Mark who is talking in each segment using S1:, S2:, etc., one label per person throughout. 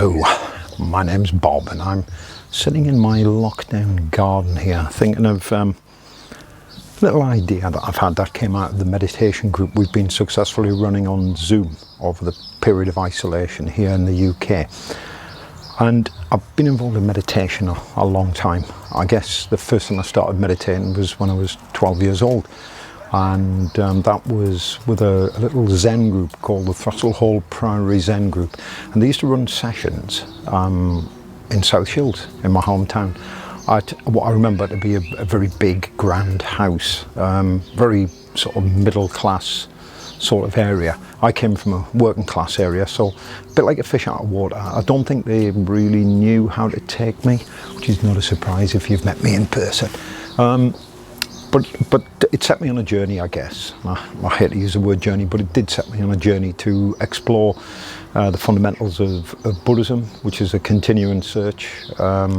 S1: Hello, my name's Bob and I'm sitting in my lockdown garden here thinking of a little idea that I've had that came out of the meditation group we've been successfully running on Zoom over the period of isolation here in the UK. And I've been involved in meditation a long time. I guess the first time I started meditating was when I was 12 years old. And that was with a little Zen group called the Throssel Hole Priory Zen group. And they used to run sessions in South Shields, in my hometown, at what I remember to be a very big, grand house, very sort of middle class sort of area. I came from a working class area, so a bit like a fish out of water. I don't think they really knew how to take me, which is not a surprise if you've met me in person. But it set me on a journey, I guess. I hate to use the word journey, but it did set me on a journey to explore the fundamentals of Buddhism, which is a continuing search that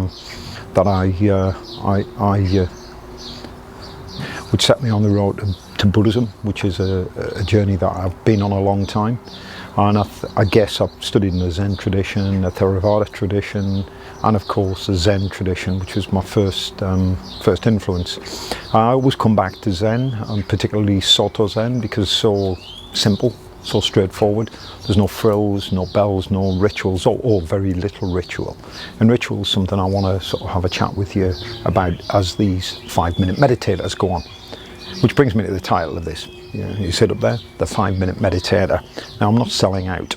S1: would set me on the road to Buddhism, which is a journey that I've been on a long time. And I guess I've studied in the Zen tradition, the Theravada tradition, and of course the Zen tradition, which was my first influence. I always come back to Zen, and particularly Soto Zen, because it's so simple, so straightforward. There's no frills, no bells, no rituals, or very little ritual. And ritual is something I want to sort of have a chat with you about as these 5-minute meditators go on. Which brings me to the title of this. You sit up there, the 5-minute meditator. Now, I'm not selling out,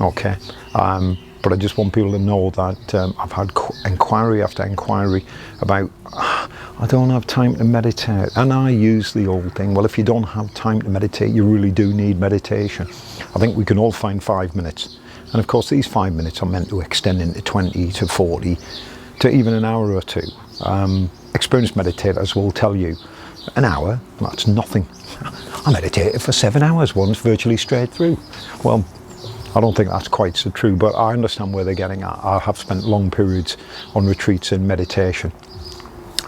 S1: okay? But I just want people to know that I've had inquiry after inquiry about, I don't have time to meditate. And I use the old thing, well, if you don't have time to meditate, you really do need meditation. I think we can all find 5 minutes. And of course, these 5 minutes are meant to extend into 20 to 40 to even an hour or two. Experienced meditators will tell you, an hour, that's nothing. I meditated for 7 hours once, virtually straight through. Well, I don't think that's quite so true, but I understand where they're getting at. I have spent long periods on retreats in meditation,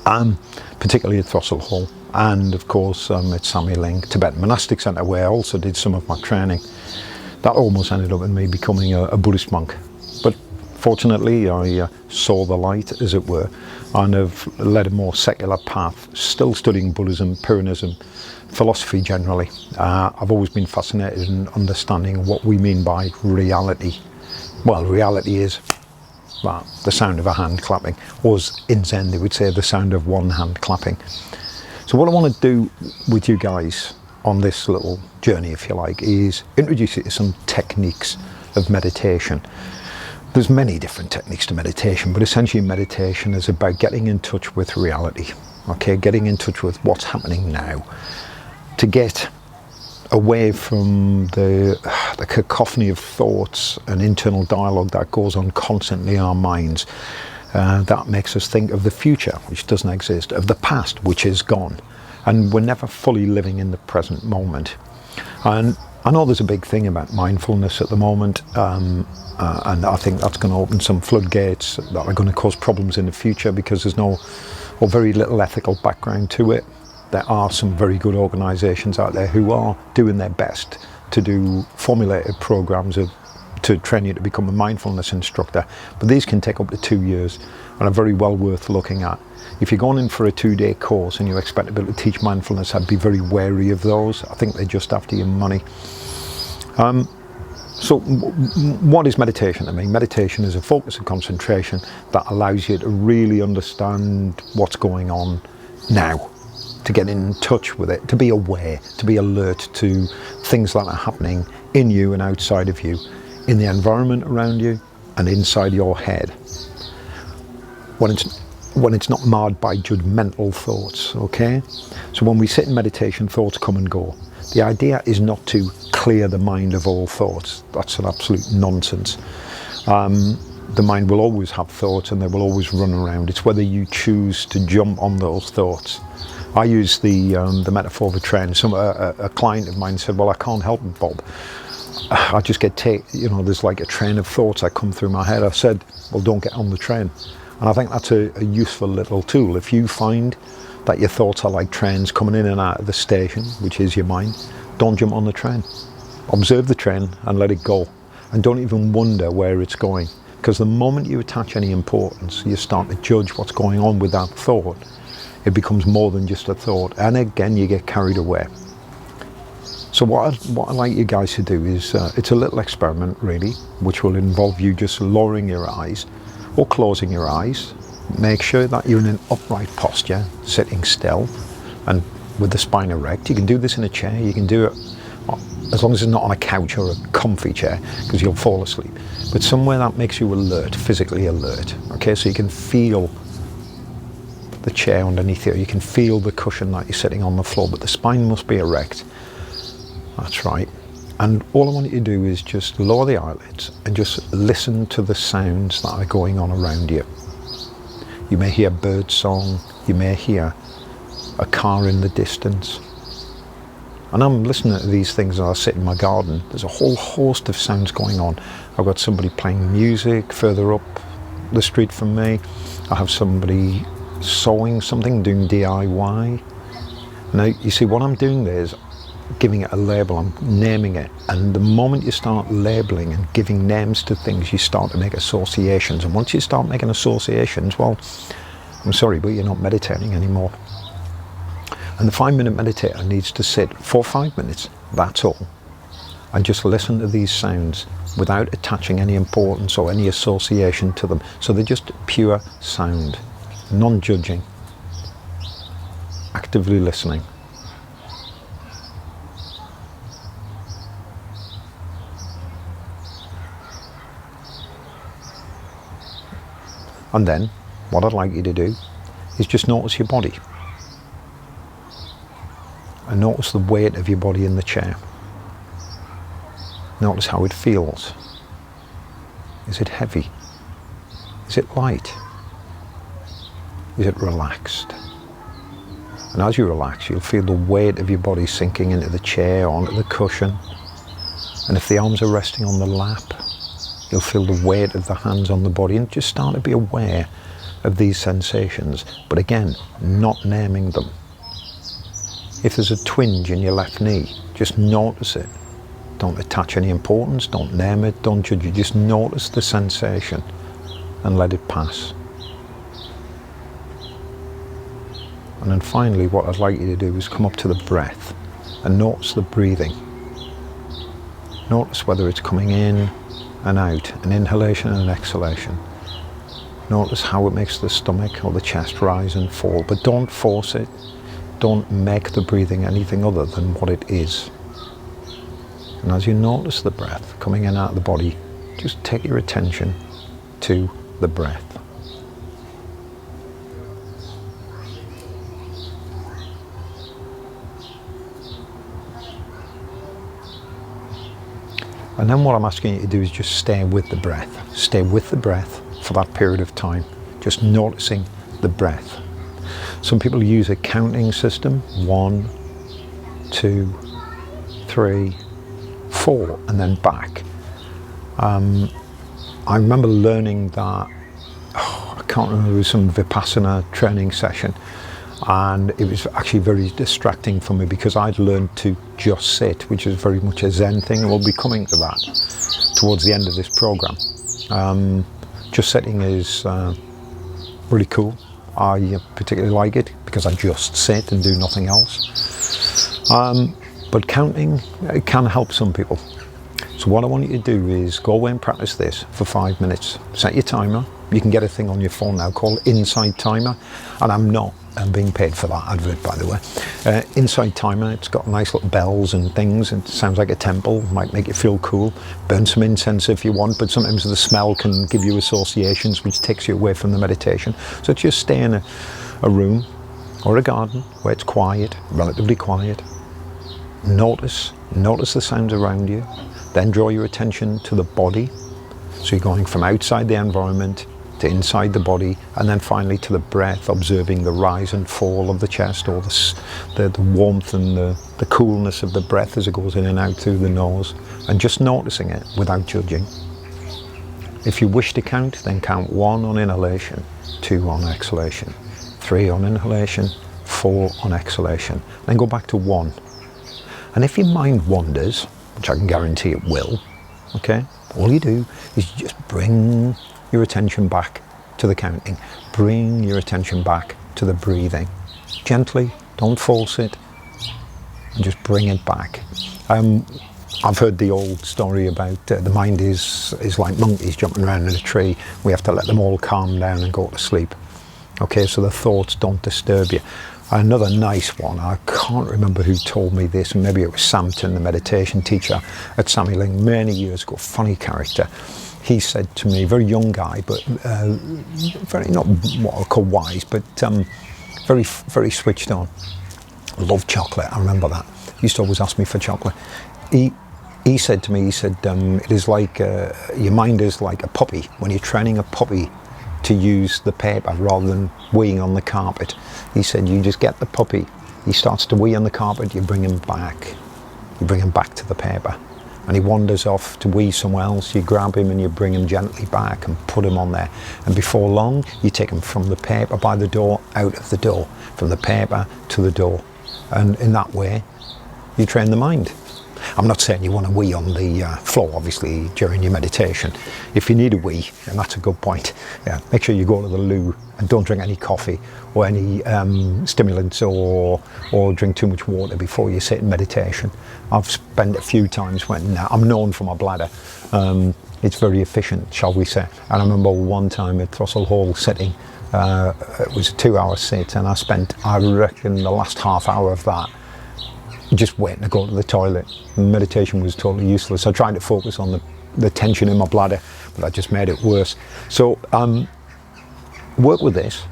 S1: particularly at Throssel Hole, and of course at Samye Ling Monastic Centre, where I also did some of my training. That almost ended up in me becoming a Buddhist monk. But fortunately, I saw the light, as it were, and have led a more secular path, still studying Buddhism, Pyrrhonism, philosophy generally. I've always been fascinated in understanding what we mean by reality. Well, reality is the sound of a hand clapping, or in Zen they would say the sound of one hand clapping. So what I want to do with you guys on this little journey, if you like, is introduce you to some techniques of meditation. There's many different techniques to meditation, but essentially meditation is about getting in touch with reality, okay? Getting in touch with what's happening now, to get away from the cacophony of thoughts and internal dialogue that goes on constantly in our minds. That makes us think of the future, which doesn't exist, of the past, which is gone, and we're never fully living in the present moment. And I know there's a big thing about mindfulness at the moment, and I think that's going to open some floodgates that are going to cause problems in the future because there's no or very little ethical background to it. There are some very good organisations out there who are doing their best to do formulated programmes to train you to become a mindfulness instructor, but these can take up to 2 years and are very well worth looking at. If you're going in for a 2-day course and you expect to be able to teach mindfulness, I'd be very wary of those. I think they're just after your money. So what is meditation to me? Meditation is a focus of concentration that allows you to really understand what's going on now, to get in touch with it, to be aware, to be alert to things that are happening in you and outside of you, in the environment around you and inside your head. When it's not marred by judgmental thoughts, okay? So when we sit in meditation, thoughts come and go. The idea is not to clear the mind of all thoughts. That's an absolute nonsense. The mind will always have thoughts and they will always run around. It's whether you choose to jump on those thoughts. I use the metaphor of a train. A client of mine said, well, I can't help it, Bob. I just get there's like a train of thoughts that come through my head. I said, well, don't get on the train. And I think that's a useful little tool. If you find that your thoughts are like trains coming in and out of the station, which is your mind, don't jump on the train. Observe the train and let it go. And don't even wonder where it's going, Because the moment you attach any importance, you start to judge what's going on with that thought. It becomes more than just a thought, and again you get carried away. So what I'd like you guys to do is, it's a little experiment really, which will involve you just lowering your eyes or closing your eyes. Make sure that you're in an upright posture, sitting still and with the spine erect. You can do this in a chair, you can do it as long as it's not on a couch or a comfy chair, because you'll fall asleep. But somewhere that makes you alert, physically alert. Okay, so you can feel the chair underneath you, you can feel the cushion that you're sitting on the floor, but the spine must be erect. That's right. And all I want you to do is just lower the eyelids and just listen to the sounds that are going on around you. You may hear bird song, you may hear a car in the distance. And I'm listening to these things as I sit in my garden. There's a whole host of sounds going on. I've got somebody playing music further up the street from me. I have somebody sewing something, doing DIY. Now, you see, what I'm doing there is giving it a label, I'm naming it. And the moment you start labeling and giving names to things, you start to make associations. And once you start making associations, well, I'm sorry, but you're not meditating anymore. And the 5-minute meditator needs to sit for 5 minutes, that's all, and just listen to these sounds without attaching any importance or any association to them. So they're just pure sound, non-judging, actively listening. And then, what I'd like you to do is just notice your body. And notice the weight of your body in the chair. Notice how it feels. Is it heavy? Is it light? Is it relaxed? And as you relax, you'll feel the weight of your body sinking into the chair, onto the cushion. And if the arms are resting on the lap, you'll feel the weight of the hands on the body, and just start to be aware of these sensations. But again, not naming them. If there's a twinge in your left knee, just notice it. Don't attach any importance, don't name it, don't judge it. Just notice the sensation and let it pass. And then finally, what I'd like you to do is come up to the breath and notice the breathing. Notice whether it's coming in and out, an inhalation and an exhalation. Notice how it makes the stomach or the chest rise and fall, but don't force it. Don't make the breathing anything other than what it is. And as you notice the breath coming in and out of the body, just take your attention to the breath. And then what I'm asking you to do is just stay with the breath. Stay with the breath for that period of time, just noticing the breath. Some people use a counting system, 1, 2, 3, 4, and then back. I remember learning that, I can't remember, it was some Vipassana training session, and it was actually very distracting for me because I'd learned to just sit, which is very much a Zen thing, and we'll be coming to that towards the end of this program. Just sitting is really cool. I particularly like it because I just sit and do nothing else. But counting, it can help some people. So what I want you to do is go away and practice this for 5 minutes. Set your timer. You can get a thing on your phone now called Inside Timer, and I'm being paid for that advert, by the way. Inside Timer, it's got nice little bells and things. It sounds like a temple, might make you feel cool. Burn some incense if you want, but sometimes the smell can give you associations which takes you away from the meditation. So just stay in a room or a garden where it's quiet, relatively quiet. Notice the sounds around you. Then draw your attention to the body. So you're going from outside the environment to inside the body, and then finally to the breath, observing the rise and fall of the chest, or the warmth and the coolness of the breath as it goes in and out through the nose, and just noticing it without judging. If you wish to count, then count 1 on inhalation, 2 on exhalation, 3 on inhalation, 4 on exhalation, then go back to 1. And if your mind wanders, which I can guarantee it will, okay, All you do is just bring your attention back to the counting. Bring your attention back to the breathing. Gently, don't force it, and just bring it back. I've heard the old story about the mind is like monkeys jumping around in a tree. We have to let them all calm down and go to sleep. Okay, so the thoughts don't disturb you. Another nice one, I can't remember who told me this, maybe it was Samton, the meditation teacher at Samye Ling many years ago, funny character. He said to me, very young guy, but very, not what I call wise, but very, very switched on. Loved chocolate, I remember that. He used to always ask me for chocolate. He said to me, he said, it is like, your mind is like a puppy. When you're training a puppy to use the paper rather than weeing on the carpet, he said, you just get the puppy, he starts to wee on the carpet, you bring him back. You bring him back to the paper. And he wanders off to wee somewhere else, you grab him and you bring him gently back and put him on there. And before long, you take him from the paper by the door, out of the door, from the paper to the door. And in that way, you train the mind. I'm not saying you want to wee on the floor, obviously, during your meditation. If you need a wee, and that's a good point, yeah, make sure you go to the loo and don't drink any coffee or any stimulants or drink too much water before you sit in meditation. I've spent a few times when I'm known for my bladder. It's very efficient, shall we say. And I remember one time at Throssel Hole sitting, it was a 2-hour sit, and I spent, I reckon, the last half hour of that just waiting to go to the toilet. Meditation was totally useless. I tried to focus on the tension in my bladder, but that just made it worse. So work with this,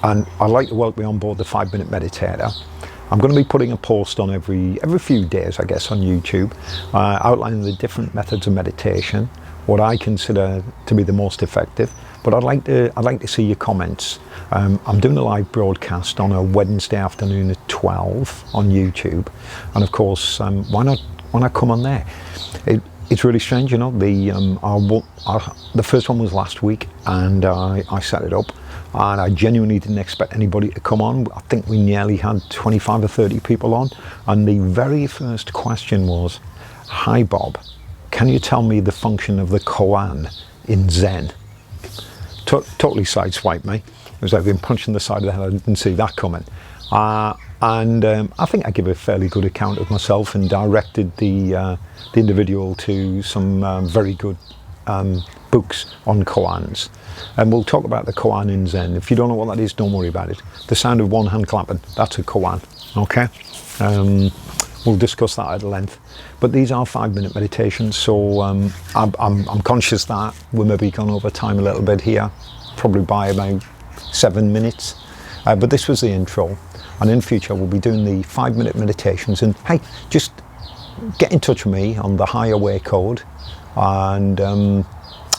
S1: and I'd like to welcome you on board the 5-Minute Meditator. I'm going to be putting a post on every few days, I guess, on YouTube, outlining the different methods of meditation, what I consider to be the most effective. But I'd like to see your comments. I'm doing a live broadcast on a Wednesday afternoon at 12 on YouTube, and of course, why not come on there? It's really strange, you know. The first one was last week, and I set it up, and I genuinely didn't expect anybody to come on. I think we nearly had 25 or 30 people on, and the very first question was, "Hi Bob, can you tell me the function of the koan in Zen?" Totally sideswiped me. It was like being punched in the side of the head. I didn't see that coming. And I think I give a fairly good account of myself and directed the individual to some very good books on koans. And we'll talk about the koan in Zen. If you don't know what that is, don't worry about it. The sound of one hand clapping, that's a koan, okay? We'll discuss that at length. But these are 5-minute meditations, so I'm conscious that we're maybe gone over time a little bit here, probably by about 7 minutes. But this was the intro, and in future we'll be doing the 5-minute meditations. And hey, just get in touch with me on the Higher Way code, and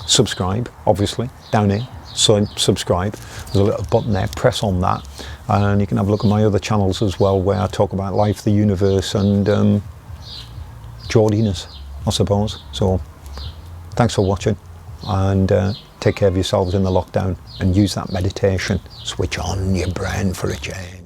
S1: subscribe, obviously, down here. So subscribe, there's a little button there, press on that, and you can have a look at my other channels as well, where I talk about life, the universe, and Geordiness, I suppose. So thanks for watching, and take care of yourselves in the lockdown, and use that meditation. Switch on your brain for a change.